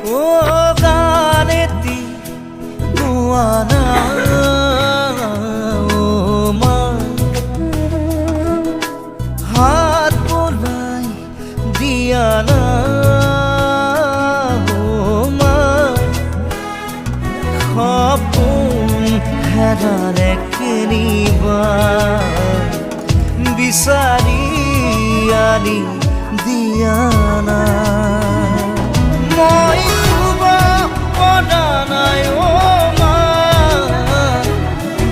ও গানেতি গোয়ানা ও মা হাত বোলাই দিয়ানা ও মা সপোন হেৰালে কেনিবা বিচাৰি আনি দিয়ানা মই শুব পৰা নাই অ মা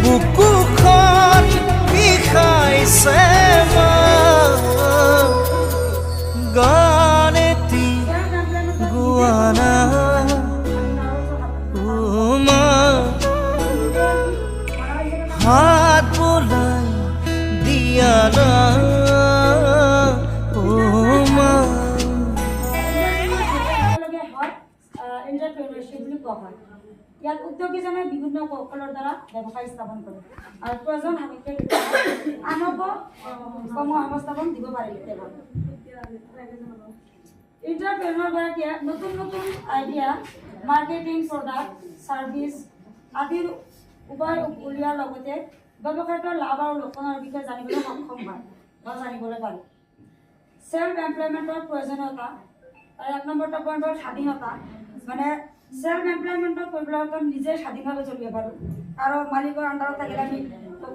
বুকুখন বিষাইছে মা গানেতি গোৱানা অ মা হাত বোলাই দিয়ানা অ মা এন্টাৰপ্ৰেনাৰশ্বিপ বুলি কোৱা হয়। ইয়াত উদ্যোগীজনে বিভিন্ন কৌশলৰ দ্বাৰা ব্যৱসায় স্থাপন কৰে আৰু প্ৰয়োজন সাপেক্ষে আনকো কৰ্ম সংস্থাপন দিব পাৰে। এন্টাৰপ্ৰেনাৰগৰাকীয়ে নতুন নতুন আইডিয়া, মাৰ্কেটিং, প্ৰডাক্ট, ছাৰ্ভিচ আদিৰ উপায় উলিওৱাৰ লগতে ব্যৱসায়টোৰ লাভ আৰু লোকচানৰ বিষয়ে জানিবলৈ সক্ষম হয় বা জানিবলৈ পাৰে। সেল্ফ এমপ্লয়মেণ্টৰ প্ৰয়োজনীয়তা। আৰু 1 নম্বৰটো পইণ্ট হ'ল স্বাধীনতা। মানে সেল্ফ এমপ্লয়মেণ্টত কৰিবলৈ হ'লে নিজে স্বাধীনভাৱে চলিব পাৰোঁ আৰু মালিকৰ আণ্ডাৰত থাকিলে আমি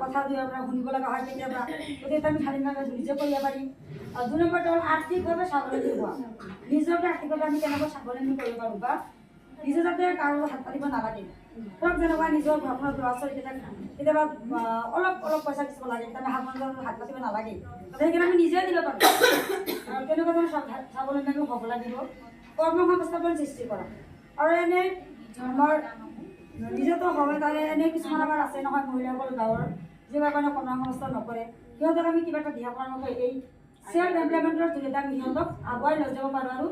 কথা দুয়াৰ পৰা শুনিব লগা হয় কেতিয়াবা, গতিকে আমি স্বাধীনভাৱে নিজে কৰিব পাৰিম। আৰু 2 নম্বৰটো হ'ল আৰ্থিকভাৱে স্বাৱলম্বী হোৱা। নিজকে আৰ্থিকভাৱে আমি কেনেকৈ স্বাৱলম্বী কৰিব পাৰোঁ বা নিজে যাতে কাৰো হাত পাতিব নালাগে। ধৰক যেনেকুৱা নিজৰ ঘৰখনত ল'ৰা ছোৱালী কেতিয়াবা অলপ পইচা দিব লাগে, তেতিয়া আমি হাত পাতিব নালাগে, সেইকাৰণে আমি নিজে দিব পাৰোঁ। আৰু তেনেকুৱা ধৰণৰ স্বাৱলম্বী আমি হ'ব লাগিব। কৰ্ম সংস্থাপন সৃষ্টি কৰা। আৰু এনেই আমাৰ নিজেতো হয় তাৰে এনেই কিছুমান আমাৰ আছে নহয় মহিলাসকল গাঁৱৰ যিবোৰ কাৰণে কৰ্ম সংস্থাপন নকৰে, সিহঁতক আমি কিবা এটা দিহা পৰামৰ্শ এই সেল্ফ এমপ্লয়মেণ্টৰ জৰিয়তে আমি সিহঁতক আগুৱাই লৈ যাব পাৰোঁ আৰু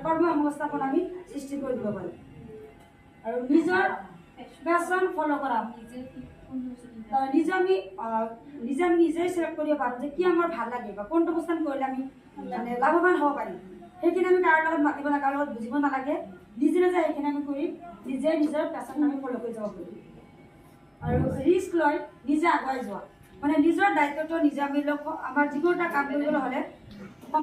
কৰ্ম সংস্থাপন আমি সৃষ্টি কৰি দিব পাৰোঁ। আৰু নিজৰ পেশ্যন ফ'ল' কৰা। নিজেই চিলেক্ট কৰিব পাৰোঁ যে কি আমাৰ ভাল লাগে বা কোনটো বস্তু কৰিলে আমি মানে লাভৱান হ'ব পাৰিম। সেইখিনি আমি কাৰো লগত মাতিব নালাগে, কাৰো লগত বুজিব নালাগে, নিজে নিজে সেইখিনি আমি কৰি নিজে নিজৰ পেশ্যন আমি ফ'ল' কৰি যাব পাৰোঁ। আৰু ৰিস্ক লৈ নিজে আগুৱাই যোৱা। মানে নিজৰ দায়িত্বটো নিজে আমি আমাৰ যিকোনো এটা কাম কৰিবলৈ হ'লে